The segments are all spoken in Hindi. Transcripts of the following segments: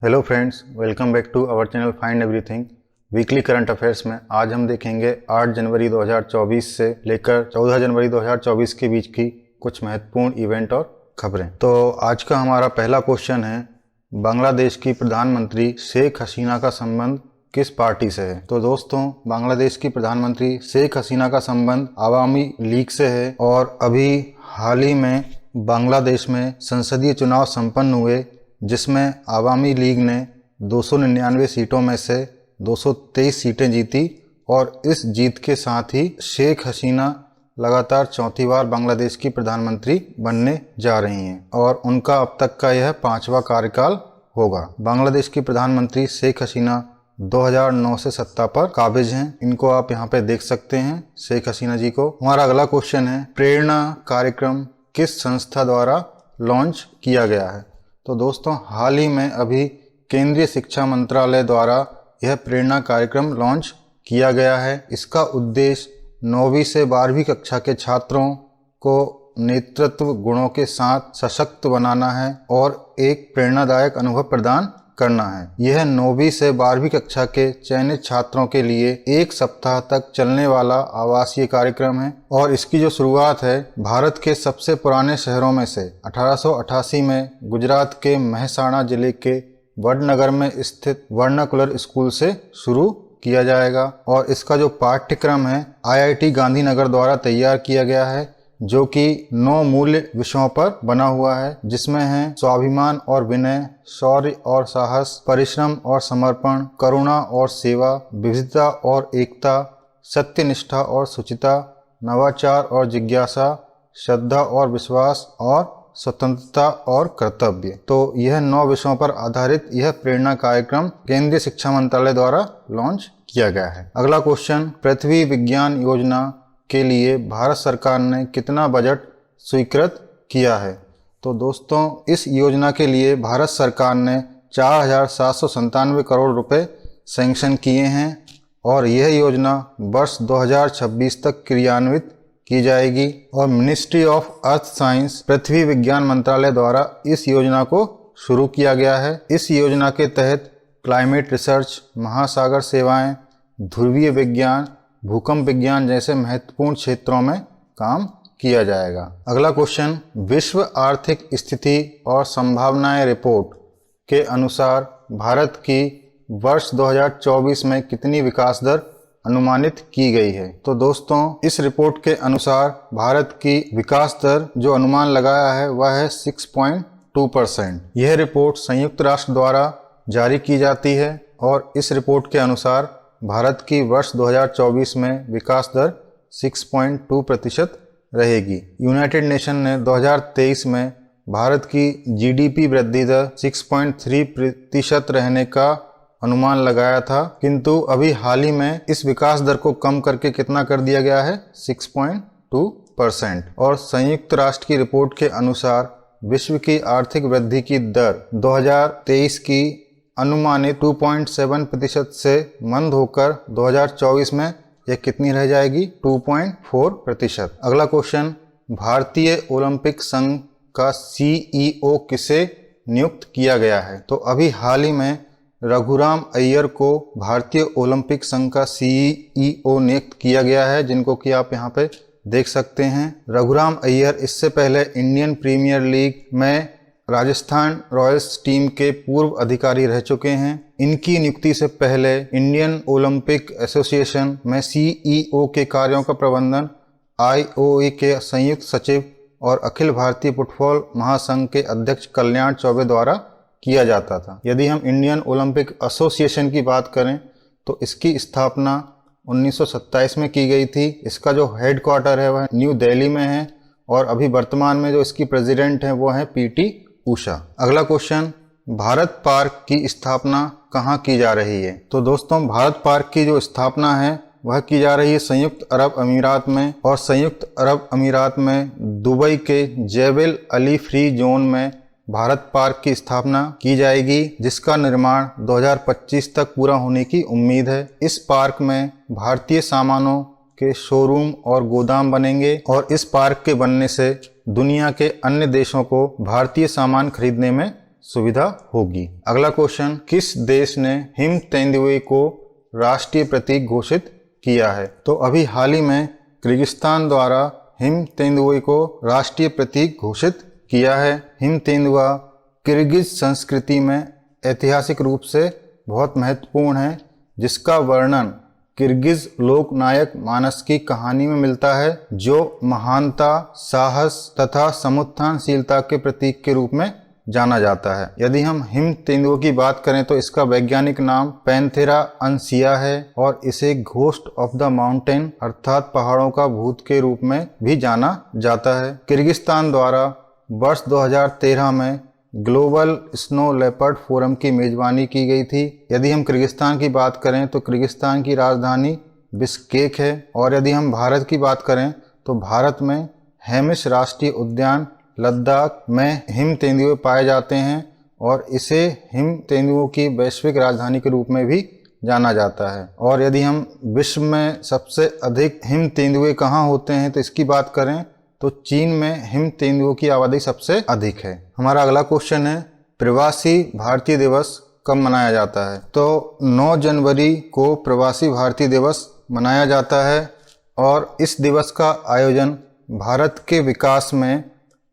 Hello friends, welcome back to our channel find everything. Weekly current affairs में आज हम देखेंगे 8 जनवरी 2024 से लेकर 14 जनवरी 2024 के बीच की कुछ महत्वपूर्ण इवेंट और खबरें। तो आज का हमारा पहला क्वेश्चन है, बांग्लादेश की प्रधानमंत्री शेख हसीना का संबंध किस पार्टी से है? तो दोस्तों, बांग्लादेश की प्रधानमंत्री शेख हसीना का संबंध आवामी लीग से है और अभी हाल ही में बांग्लादेश में संसदीय चुनाव संपन्न हुए जिसमें आवामी लीग ने 299 सीटों में से 223 सीटें जीती और इस जीत के साथ ही शेख हसीना लगातार चौथी बार बांग्लादेश की प्रधानमंत्री बनने जा रही हैं और उनका अब तक का यह 5वां कार्यकाल होगा। बांग्लादेश की प्रधानमंत्री शेख हसीना 2009 से सत्ता पर काबिज हैं। इनको आप यहाँ पे देख सकते हैं, शेख हसीना जी को। हमारा अगला क्वेश्चन है, प्रेरणा कार्यक्रम किस संस्था द्वारा लॉन्च किया गया है? तो दोस्तों, हाल ही में अभी केंद्रीय शिक्षा मंत्रालय द्वारा यह प्रेरणा कार्यक्रम लॉन्च किया गया है। इसका उद्देश्य 9वीं से 12वीं कक्षा के छात्रों को नेतृत्व गुणों के साथ सशक्त बनाना है और एक प्रेरणादायक अनुभव प्रदान करना है। यह 9वीं से 12वीं कक्षा के चयनित छात्रों के लिए 1 सप्ताह तक चलने वाला आवासीय कार्यक्रम है और इसकी जो शुरुआत है भारत के सबसे पुराने शहरों में से 1888 में गुजरात के महसाणा जिले के वडनगर में स्थित वर्नाकुलर स्कूल से शुरू किया जाएगा और इसका जो पाठ्यक्रम है IIT गांधीनगर द्वारा तैयार किया गया है, जो कि 9 मूल्य विषयों पर बना हुआ है, जिसमें है स्वाभिमान और विनय, शौर्य और साहस, परिश्रम और समर्पण, करुणा और सेवा, विविधता और एकता, सत्यनिष्ठा और शुचिता, नवाचार और जिज्ञासा, श्रद्धा और विश्वास और स्वतंत्रता और कर्तव्य। तो यह 9 विषयों पर आधारित यह प्रेरणा कार्यक्रम केंद्रीय शिक्षा मंत्रालय द्वारा लॉन्च किया गया है। अगला क्वेश्चन, पृथ्वी विज्ञान योजना के लिए भारत सरकार ने कितना बजट स्वीकृत किया है? तो दोस्तों, इस योजना के लिए भारत सरकार ने 4,797 करोड़ रुपए सैंक्शन किए हैं और यह योजना वर्ष 2026 तक क्रियान्वित की जाएगी और मिनिस्ट्री ऑफ अर्थ साइंस पृथ्वी विज्ञान मंत्रालय द्वारा इस योजना को शुरू किया गया है। इस योजना के तहत क्लाइमेट रिसर्च, महासागर सेवाएं, ध्रुवीय विज्ञान, भूकंप विज्ञान जैसे महत्वपूर्ण क्षेत्रों में काम किया जाएगा। अगला क्वेश्चन, विश्व आर्थिक स्थिति और संभावनाएं रिपोर्ट के अनुसार भारत की वर्ष 2024 में कितनी विकास दर अनुमानित की गई है? तो दोस्तों, इस रिपोर्ट के अनुसार भारत की विकास दर जो अनुमान लगाया है वह है 6.2%। यह रिपोर्ट संयुक्त राष्ट्र द्वारा जारी की जाती है और इस रिपोर्ट के अनुसार भारत की वर्ष 2024 में विकास दर 6.2% रहेगी। यूनाइटेड नेशन ने 2023 में भारत की GDP वृद्धि दर 6.3% रहने का अनुमान लगाया था, किंतु अभी हाल ही में इस विकास दर को कम करके कितना कर दिया गया है? 6.2%। और संयुक्त राष्ट्र की रिपोर्ट के अनुसार विश्व की आर्थिक वृद्धि की दर 2023 की अनुमानित 2.7% से मंद होकर 2024 में यह कितनी रह जाएगी? 2.4%। अगला क्वेश्चन, भारतीय ओलंपिक संघ का CEO किसे नियुक्त किया गया है? तो अभी हाल ही में रघुराम अय्यर को भारतीय ओलंपिक संघ का CEO नियुक्त किया गया है, जिनको कि आप यहाँ पे देख सकते हैं। रघुराम अय्यर इससे पहले इंडियन प्रीमियर लीग में राजस्थान रॉयल्स टीम के पूर्व अधिकारी रह चुके हैं। इनकी नियुक्ति से पहले इंडियन ओलंपिक एसोसिएशन में CEO के कार्यों का प्रबंधन IOA के संयुक्त सचिव और अखिल भारतीय फुटबॉल महासंघ के अध्यक्ष कल्याण चौबे द्वारा किया जाता था। यदि हम इंडियन ओलंपिक एसोसिएशन की बात करें तो इसकी स्थापना 1927 में की गई थी। इसका जो हेडक्वार्टर है वह न्यू दिल्ली में है और अभी वर्तमान में जो इसकी प्रेसिडेंट है वो है PT उषा। अगला क्वेश्चन, भारत पार्क की स्थापना कहाँ की जा रही है? तो दोस्तों, भारत पार्क की जो स्थापना है वह की जा रही है संयुक्त अरब अमीरात में और संयुक्त अरब अमीरात में दुबई के जेबल अली फ्री जोन में भारत पार्क की स्थापना की जाएगी, जिसका निर्माण 2025 तक पूरा होने की उम्मीद है। इस पार्क में भारतीय सामानों के शोरूम और गोदाम बनेंगे और इस पार्क के बनने से दुनिया के अन्य देशों को भारतीय सामान खरीदने में सुविधा होगी। अगला क्वेश्चन, किस देश ने हिम तेंदुए को राष्ट्रीय प्रतीक घोषित किया है? तो अभी हाल ही में किर्गिस्तान द्वारा हिम तेंदुए को राष्ट्रीय प्रतीक घोषित किया है। हिम तेंदुआ किर्गिज संस्कृति में ऐतिहासिक रूप से बहुत महत्वपूर्ण है, जिसका वर्णन किर्गिज लोक नायक मानस की कहानी में मिलता है, जो महानता, साहस तथा समुत्थानशीलता के प्रतीक के रूप में जाना जाता है। यदि हम हिम तेंदुए की बात करें तो इसका वैज्ञानिक नाम पैंथेरा अनसिया है और इसे घोस्ट ऑफ द माउंटेन अर्थात पहाड़ों का भूत के रूप में भी जाना जाता है। किर्गिस्तान द्वारा वर्ष 2013 में ग्लोबल स्नो लेपर्ड फोरम की मेजबानी की गई थी। यदि हम किर्गिस्तान की बात करें तो किर्गिस्तान की राजधानी बिश्केक है। और यदि हम भारत की बात करें तो भारत में हेमिश राष्ट्रीय उद्यान लद्दाख में हिम तेंदुए पाए जाते हैं और इसे हिम तेंदुओं की वैश्विक राजधानी के रूप में भी जाना जाता है। और यदि हम विश्व में सबसे अधिक हिम तेंदुए कहाँ होते हैं तो इसकी बात करें तो चीन में हिम तेंदुओं की आबादी सबसे अधिक है। हमारा अगला क्वेश्चन है, प्रवासी भारतीय दिवस कब मनाया जाता है? तो 9 जनवरी को प्रवासी भारतीय दिवस मनाया जाता है और इस दिवस का आयोजन भारत के विकास में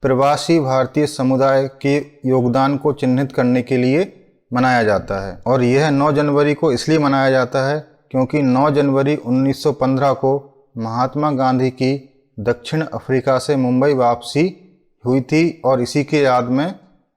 प्रवासी भारतीय समुदाय के योगदान को चिन्हित करने के लिए मनाया जाता है। और यह 9 जनवरी को इसलिए मनाया जाता है क्योंकि 9 जनवरी 1915 को महात्मा गांधी की दक्षिण अफ्रीका से मुंबई वापसी हुई थी और इसी के याद में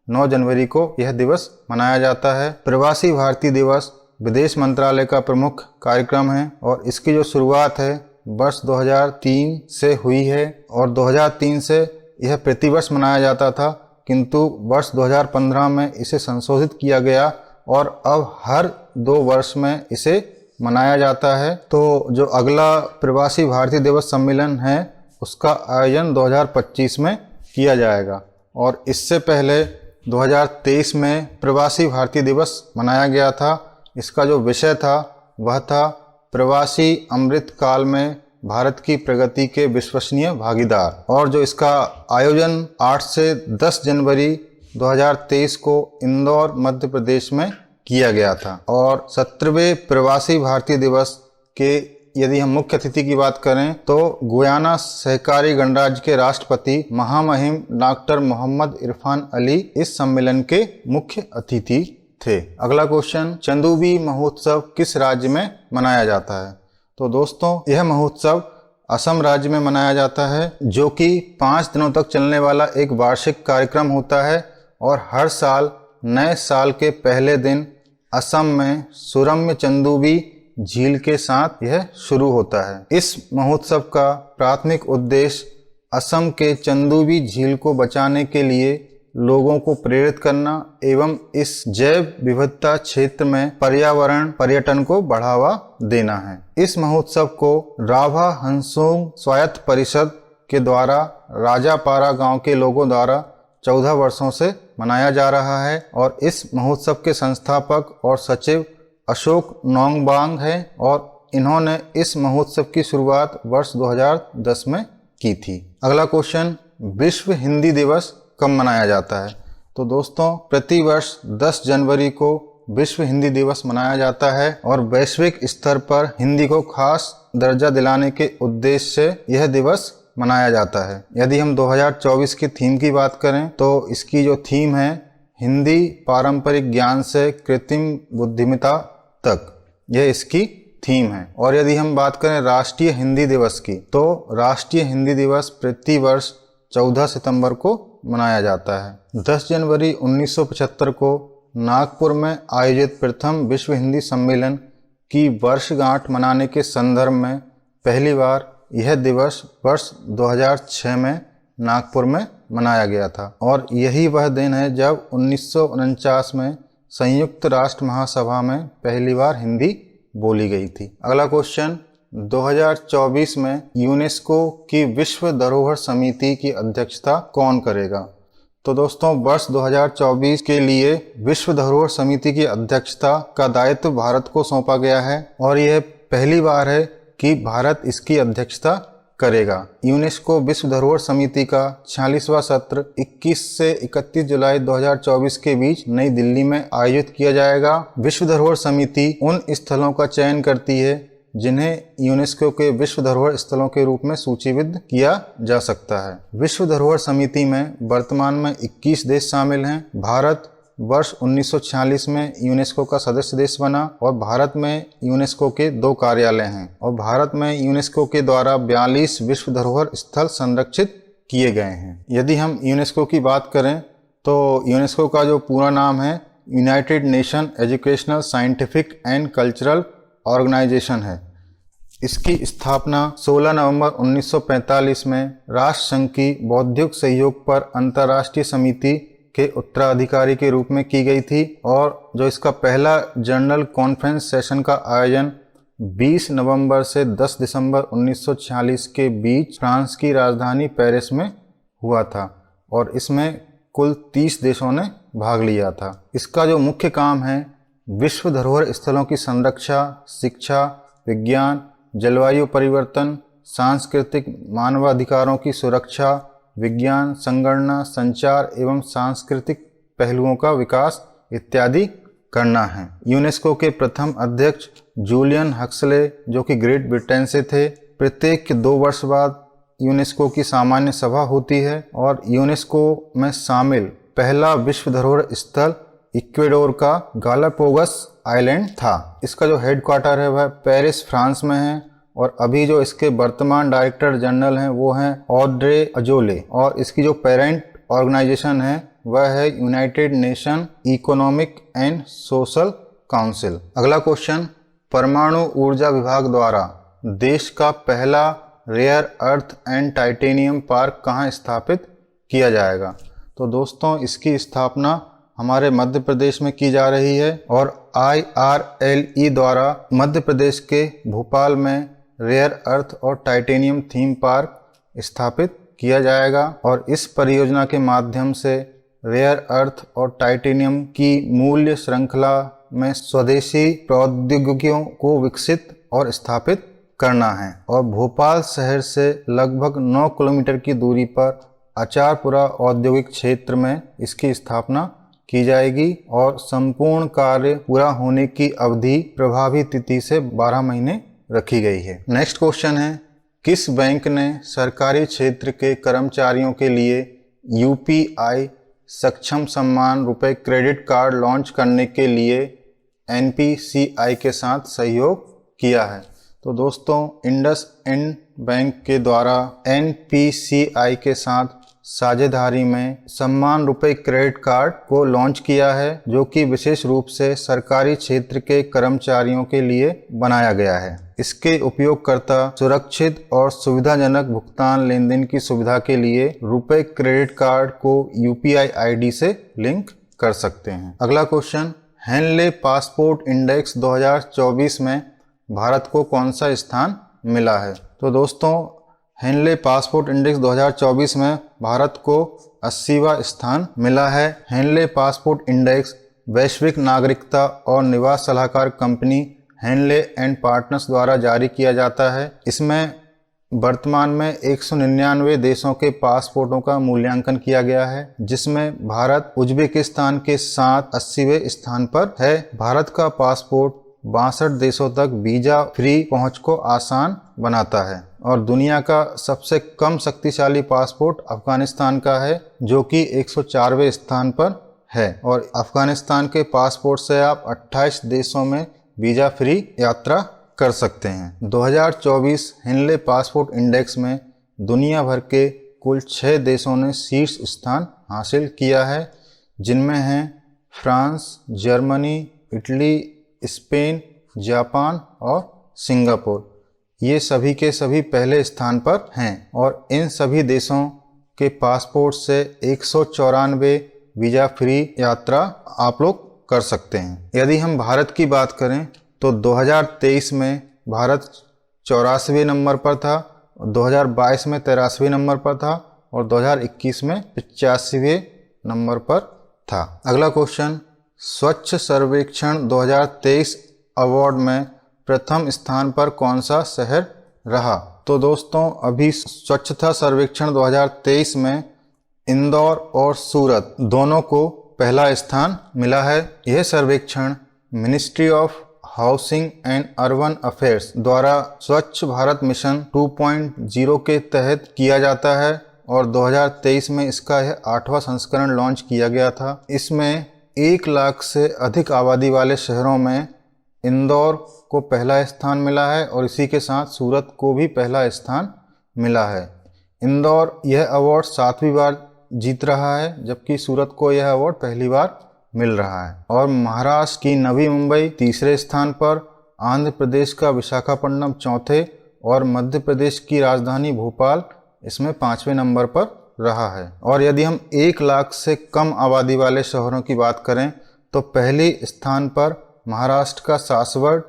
9 जनवरी को यह दिवस मनाया जाता है। प्रवासी भारतीय दिवस विदेश मंत्रालय का प्रमुख कार्यक्रम है और इसकी जो शुरुआत है वर्ष 2003 से हुई है और 2003 से यह प्रतिवर्ष मनाया जाता था, किंतु वर्ष 2015 में इसे संशोधित किया गया और अब हर 2 वर्ष में इसे मनाया जाता है। तो जो अगला प्रवासी भारतीय दिवस सम्मेलन है उसका आयोजन 2025 में किया जाएगा और इससे पहले 2023 में प्रवासी भारतीय दिवस मनाया गया था। इसका जो विषय था वह था प्रवासी अमृत काल में भारत की प्रगति के विश्वसनीय भागीदार। और जो इसका आयोजन 8 से 10 जनवरी 2023 को इंदौर मध्य प्रदेश में किया गया था। और 17वें प्रवासी भारतीय दिवस के यदि हम मुख्य अतिथि की बात करें तो गुयाना सहकारी गणराज्य के राष्ट्रपति महामहिम डॉक्टर मोहम्मद इरफान अली इस सम्मेलन के मुख्य अतिथि थे। अगला क्वेश्चन, चंदूबी महोत्सव किस राज्य में मनाया जाता है? तो दोस्तों यह महोत्सव असम राज्य में मनाया जाता है, जो कि 5 दिनों तक चलने वाला एक वार्षिक कार्यक्रम होता है और हर साल नए साल के पहले दिन असम में सुरम्य चंदूबी झील के साथ यह शुरू होता है। इस महोत्सव का प्राथमिक उद्देश्य असम के चंदूबी झील को बचाने के लिए लोगों को प्रेरित करना एवं इस जैव विविधता क्षेत्र में पर्यावरण पर्यटन को बढ़ावा देना है। इस महोत्सव को राभा हंसोंग स्वायत्त परिषद के द्वारा राजापारा गांव के लोगों द्वारा 14 वर्षों से मनाया जा रहा है और इस महोत्सव के संस्थापक और सचिव अशोक नोंगबांग हैं और इन्होंने इस महोत्सव की शुरुआत वर्ष 2010 में की थी। अगला क्वेश्चन, विश्व हिंदी दिवस कब मनाया जाता है? तो दोस्तों प्रतिवर्ष 10 जनवरी को विश्व हिंदी दिवस मनाया जाता है और वैश्विक स्तर पर हिंदी को खास दर्जा दिलाने के उद्देश्य से यह दिवस मनाया जाता है। यदि हम 2024 की थीम की बात करें तो इसकी जो थीम है हिंदी पारंपरिक ज्ञान से कृत्रिम बुद्धिमत्ता तक, यह इसकी थीम है। और यदि हम बात करें राष्ट्रीय हिंदी दिवस की तो राष्ट्रीय हिंदी दिवस प्रतिवर्ष 14 सितंबर को मनाया जाता है। 10 जनवरी 1975 को नागपुर में आयोजित प्रथम विश्व हिंदी सम्मेलन की वर्षगांठ मनाने के संदर्भ में पहली बार यह दिवस वर्ष 2006 में नागपुर में मनाया गया था और यही वह दिन है जब 1949 में संयुक्त राष्ट्र महासभा में पहली बार हिंदी बोली गई थी। अगला क्वेश्चन, 2024 में यूनेस्को की विश्व धरोहर समिति की अध्यक्षता कौन करेगा? तो दोस्तों वर्ष 2024 के लिए विश्व धरोहर समिति की अध्यक्षता का दायित्व भारत को सौंपा गया है और यह पहली बार है कि भारत इसकी अध्यक्षता करेगा। यूनेस्को विश्व धरोहर समिति का 46वां सत्र 21 से 31 जुलाई 2024 के बीच नई दिल्ली में आयोजित किया जाएगा। विश्व धरोहर समिति उन स्थलों का चयन करती है जिन्हें यूनेस्को के विश्व धरोहर स्थलों के रूप में सूचीबद्ध किया जा सकता है। विश्व धरोहर समिति में वर्तमान में 21 देश शामिल हैं। भारत वर्ष 1946 में यूनेस्को का सदस्य देश बना और भारत में यूनेस्को के 2 कार्यालय हैं और भारत में यूनेस्को के द्वारा 42 विश्व धरोहर स्थल संरक्षित किए गए हैं। यदि हम यूनेस्को की बात करें तो यूनेस्को का जो पूरा नाम है United Nation Educational Scientific and Cultural Organization है। इसकी स्थापना 16 नवंबर 1945 में राष्ट्र संघ की बौद्धिक सहयोग पर अंतर्राष्ट्रीय समिति के उत्तराधिकारी के रूप में की गई थी और जो इसका पहला जनरल कॉन्फ्रेंस सेशन का आयोजन 20 नवंबर से 10 दिसंबर 1946 के बीच फ्रांस की राजधानी पेरिस में हुआ था और इसमें कुल 30 देशों ने भाग लिया था। इसका जो मुख्य काम है विश्व धरोहर स्थलों की संरक्षा, शिक्षा, विज्ञान, जलवायु परिवर्तन, सांस्कृतिक मानवाधिकारों की सुरक्षा, विज्ञान, संगणना, संचार एवं सांस्कृतिक पहलुओं का विकास इत्यादि करना है। यूनेस्को के प्रथम अध्यक्ष जूलियन हक्सले जो कि ग्रेट ब्रिटेन से थे। प्रत्येक 2 वर्ष बाद यूनेस्को की सामान्य सभा होती है और यूनेस्को में शामिल पहला विश्व धरोहर स्थल इक्वेडोर का गालापागोस आइलैंड था। इसका जो हेडक्वार्टर है वह पेरिस फ्रांस में है और अभी जो इसके वर्तमान डायरेक्टर जनरल हैं वो हैं ऑड्रे अजोले और इसकी जो पेरेंट ऑर्गेनाइजेशन है वह है United Nation Economic and Social Council. अगला क्वेश्चन, परमाणु ऊर्जा विभाग द्वारा देश का पहला rare earth and titanium park कहाँ स्थापित किया जाएगा? तो दोस्तों इसकी स्थापना हमारे मध्य प्रदेश में की जा रही है और IRLE द्वारा मध्य प्रदेश के भोपाल में रेयर अर्थ और टाइटेनियम थीम पार्क स्थापित किया जाएगा और इस परियोजना के माध्यम से रेयर अर्थ और टाइटेनियम की मूल्य श्रृंखला में स्वदेशी प्रौद्योगिकियों को विकसित और स्थापित करना है और भोपाल शहर से लगभग 9 किलोमीटर की दूरी पर आचारपुरा औद्योगिक क्षेत्र में इसकी स्थापना की जाएगी और संपूर्ण कार्य पूरा होने की अवधि प्रभावी तिथि से 12 महीने रखी गई है। नेक्स्ट क्वेश्चन है, किस बैंक ने सरकारी क्षेत्र के कर्मचारियों के लिए UPI सक्षम सम्मान रुपए क्रेडिट कार्ड लॉन्च करने के लिए NPCI के साथ सहयोग किया है? तो दोस्तों इंडसइंड बैंक के द्वारा NPCI के साथ साझेदारी में सम्मान रुपए क्रेडिट कार्ड को लॉन्च किया है जो कि विशेष रूप से सरकारी क्षेत्र के कर्मचारियों के लिए बनाया गया है। इसके उपयोगकर्ता सुरक्षित और सुविधाजनक भुगतान लेन देन की सुविधा के लिए रुपए क्रेडिट कार्ड को UPI ID से लिंक कर सकते हैं। अगला क्वेश्चन, हेनले पासपोर्ट इंडेक्स 2024 में भारत को कौन सा स्थान मिला है? तो दोस्तों हेनले पासपोर्ट इंडेक्स 2024 में भारत को 80वां स्थान मिला है। हेनले पासपोर्ट इंडेक्स वैश्विक नागरिकता और निवास सलाहकार कंपनी हेनले एंड पार्टनर्स द्वारा जारी किया जाता है। इसमें वर्तमान में 199 देशों के पासपोर्टों का मूल्यांकन किया गया है जिसमें भारत उज्बेकिस्तान के साथ 80वें स्थान पर है। भारत का पासपोर्ट 62 देशों तक वीजा फ्री पहुंच को आसान बनाता है और दुनिया का सबसे कम शक्तिशाली पासपोर्ट अफगानिस्तान का है जो कि 104वें स्थान पर है और अफगानिस्तान के पासपोर्ट से आप 28 देशों में वीजा फ्री यात्रा कर सकते हैं। 2024 हेनले पासपोर्ट इंडेक्स में दुनिया भर के कुल 6 देशों ने शीर्ष स्थान हासिल किया है जिनमें हैं France, Germany, Italy, Spain, Japan और सिंगापुर। ये सभी के सभी पहले स्थान पर हैं और इन सभी देशों के पासपोर्ट से 194 वीजा फ्री यात्रा आप लोग कर सकते हैं। यदि हम भारत की बात करें तो 2023 में भारत 84वें नंबर पर था, 2022 में 83वें नंबर पर था और 2021 में 85वें नंबर पर था। अगला क्वेश्चन, स्वच्छ सर्वेक्षण 2023 अवार्ड में प्रथम स्थान पर कौन सा शहर रहा? तो दोस्तों अभी स्वच्छता सर्वेक्षण 2023 में इंदौर और सूरत दोनों को पहला स्थान मिला है। यह सर्वेक्षण ministry of housing and urban affairs द्वारा स्वच्छ भारत मिशन 2.0 के तहत किया जाता है और 2023 में इसका यह 8वां संस्करण लॉन्च किया गया था। इसमें 1 लाख से अधिक आबादी वाले शहरों में इंदौर को पहला स्थान मिला है और इसी के साथ सूरत को भी पहला स्थान मिला है। इंदौर यह अवार्ड 7वीं बार जीत रहा है, जबकि सूरत को यह अवार्ड पहली बार मिल रहा है। और महाराष्ट्र की नवी मुंबई तीसरे स्थान पर, आंध्र प्रदेश का विशाखापट्टनम चौथे और मध्य प्रदेश की राजधानी भोपाल इसमें 5वें नंबर पर रहा है। और यदि हम 1 लाख से कम आबादी वाले शहरों की बात करें तो पहले स्थान पर महाराष्ट्र का सासवड़,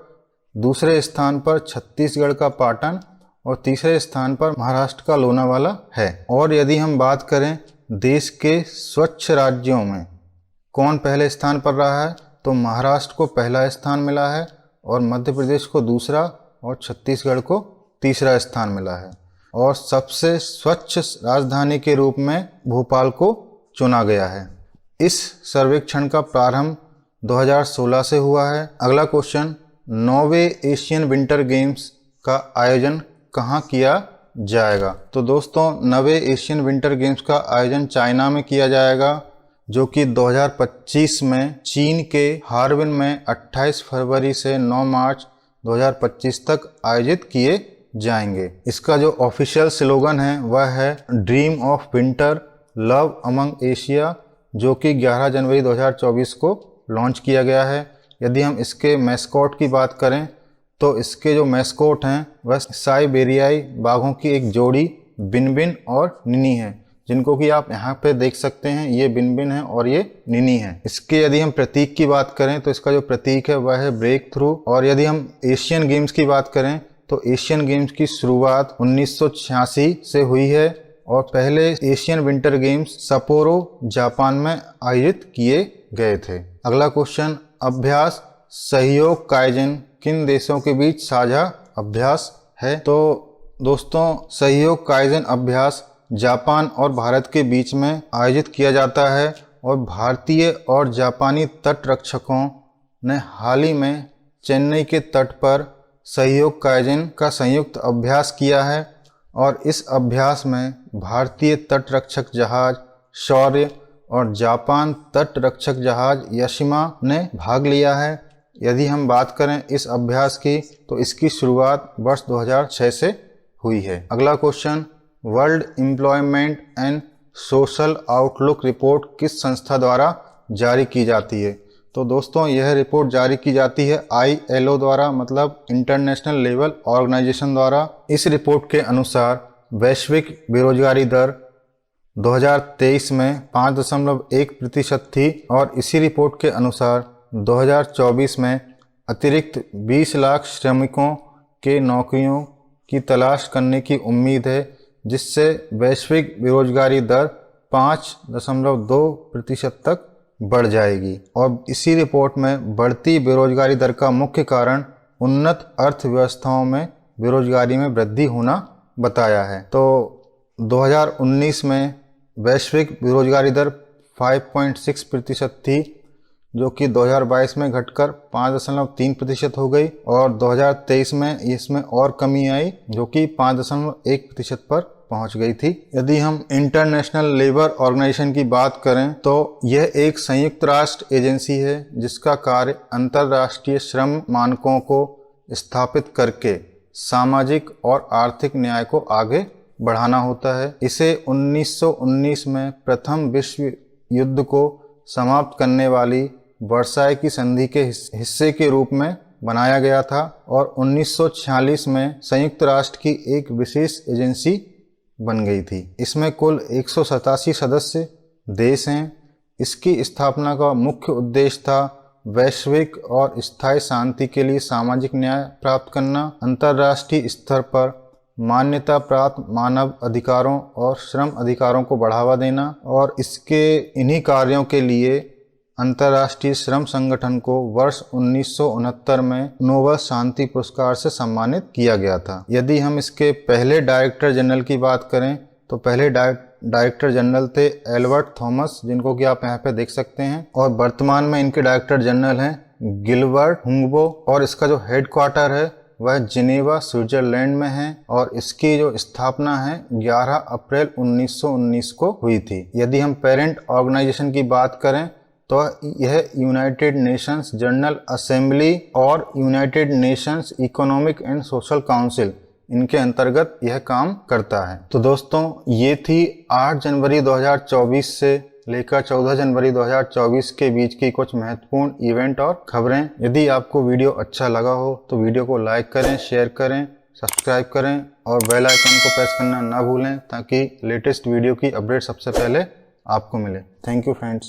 दूसरे स्थान पर छत्तीसगढ़ का पाटन और तीसरे स्थान पर महाराष्ट्र का लोनावाला है। और यदि हम बात करें देश के स्वच्छ राज्यों में कौन पहले स्थान पर रहा है तो महाराष्ट्र को पहला स्थान मिला है और मध्य प्रदेश को दूसरा और छत्तीसगढ़ को तीसरा स्थान मिला है। और सबसे स्वच्छ राजधानी के रूप में भोपाल को चुना गया है। इस सर्वेक्षण का प्रारंभ 2016 से हुआ है। अगला क्वेश्चन, 9वें एशियन विंटर गेम्स का आयोजन कहाँ किया जाएगा? तो दोस्तों 9वें एशियन विंटर गेम्स का आयोजन चाइना में किया जाएगा, जो कि 2025 में चीन के हार्बिन में 28 फरवरी से 9 मार्च 2025 तक आयोजित किए जाएंगे। इसका जो ऑफिशियल स्लोगन है वह है dream of winter love among Asia, जो कि 11 जनवरी 2024 को लॉन्च किया गया है। यदि हम इसके मैस्कॉट की बात करें तो इसके जो मैस्कॉट हैं वह साइबेरियाई बाघों की एक जोड़ी बिनबिन और निनी है, जिनको कि आप यहाँ पे देख सकते हैं। ये बिनबिन है और ये निनी है। इसके यदि हम प्रतीक की बात करें तो इसका जो प्रतीक है वह है ब्रेक थ्रू। और यदि हम एशियन गेम्स की बात करें तो एशियन गेम्स की शुरुआत 1986 से हुई है और पहले एशियन विंटर गेम्स सपोरो जापान में आयोजित किए गए थे। अगला क्वेश्चन, अभ्यास सहयोग काइजन किन देशों के बीच साझा अभ्यास है? तो दोस्तों सहयोग काइजन अभ्यास जापान और भारत के बीच में आयोजित किया जाता है और भारतीय और जापानी तट रक्षकों ने हाल ही में चेन्नई के तट पर सहयोग काइजन का संयुक्त अभ्यास किया है। और इस अभ्यास में भारतीय तट रक्षक जहाज शौर्य और जापान तट रक्षक जहाज याशिमा ने भाग लिया है। यदि हम बात करें इस अभ्यास की तो इसकी शुरुआत वर्ष 2006 से हुई है। अगला question, world employment and social outlook report किस संस्था द्वारा जारी की जाती है? तो दोस्तों यह रिपोर्ट जारी की जाती है ILO द्वारा, मतलब इंटरनेशनल लेबर ऑर्गेनाइजेशन द्वारा। इस रिपोर्ट के अनुसार वैश्विक बेरोजगारी दर 2023 में 5.1% थी और इसी रिपोर्ट के अनुसार 2024 में अतिरिक्त 20 लाख श्रमिकों के नौकरियों की तलाश करने की उम्मीद है, जिससे वैश्विक बेरोजगारी दर 5.2% तक बढ़ जाएगी। और इसी रिपोर्ट में बढ़ती बेरोजगारी दर का मुख्य कारण उन्नत अर्थव्यवस्थाओं में बेरोजगारी में वृद्धि होना बताया है। तो 2019 में वैश्विक बेरोजगारी दर 5.6% थी, जो कि 2022 में घटकर 5.3% हो गई और 2023 में इसमें और कमी आई, जो कि 5.1% पर पहुंच गई थी। यदि हम इंटरनेशनल लेबर ऑर्गेनाइजेशन की बात करें तो यह एक संयुक्त राष्ट्र एजेंसी है जिसका कार्य अंतर्राष्ट्रीय श्रम मानकों को स्थापित करके सामाजिक और आर्थिक न्याय को आगे बढ़ाना होता है। इसे 1919 में प्रथम विश्व युद्ध को समाप्त करने वाली वर्साई की संधि के हिस्से के रूप में बनाया गया था और 1946 में संयुक्त राष्ट्र की एक विशेष एजेंसी बन गई थी। इसमें कुल 187 सदस्य देश हैं। इसकी स्थापना का मुख्य उद्देश्य था वैश्विक और स्थायी शांति के लिए सामाजिक न्याय प्राप्त करना, अंतर्राष्ट्रीय स्तर पर मान्यता प्राप्त मानव अधिकारों और श्रम अधिकारों को बढ़ावा देना और इसके इन्हीं कार्यों के लिए अंतर्राष्ट्रीय श्रम संगठन को वर्ष 1969 में नोबेल शांति पुरस्कार से सम्मानित किया गया था। यदि हम इसके पहले डायरेक्टर जनरल की बात करें तो पहले डायरेक्टर जनरल थे एल्बर्ट थॉमस, जिनको कि आप यहाँ पे देख सकते हैं, और वर्तमान में इनके डायरेक्टर जनरल हैं गिलबर्ट हुंगबो, और इसका जो हेडक्वार्टर है वह जिनेवा स्विट्जरलैंड में है, और इसकी जो स्थापना है 11 अप्रैल 1919 को हुई थी। यदि हम पेरेंट ऑर्गेनाइजेशन की बात करें तो यह यूनाइटेड नेशंस जनरल असेंबली और United Nations economic and Social council, इनके अंतर्गत यह काम करता है। तो दोस्तों, ये थी 8 जनवरी 2024 से लेकर 14 जनवरी 2024 के बीच की कुछ महत्वपूर्ण इवेंट और खबरें। यदि आपको वीडियो अच्छा लगा हो तो वीडियो को लाइक करें, शेयर करें, सब्सक्राइब करें और बेल आइकन को प्रेस करना ना भूलें, ताकि लेटेस्ट वीडियो की अपडेट सबसे पहले आपको मिले। Thank you friends.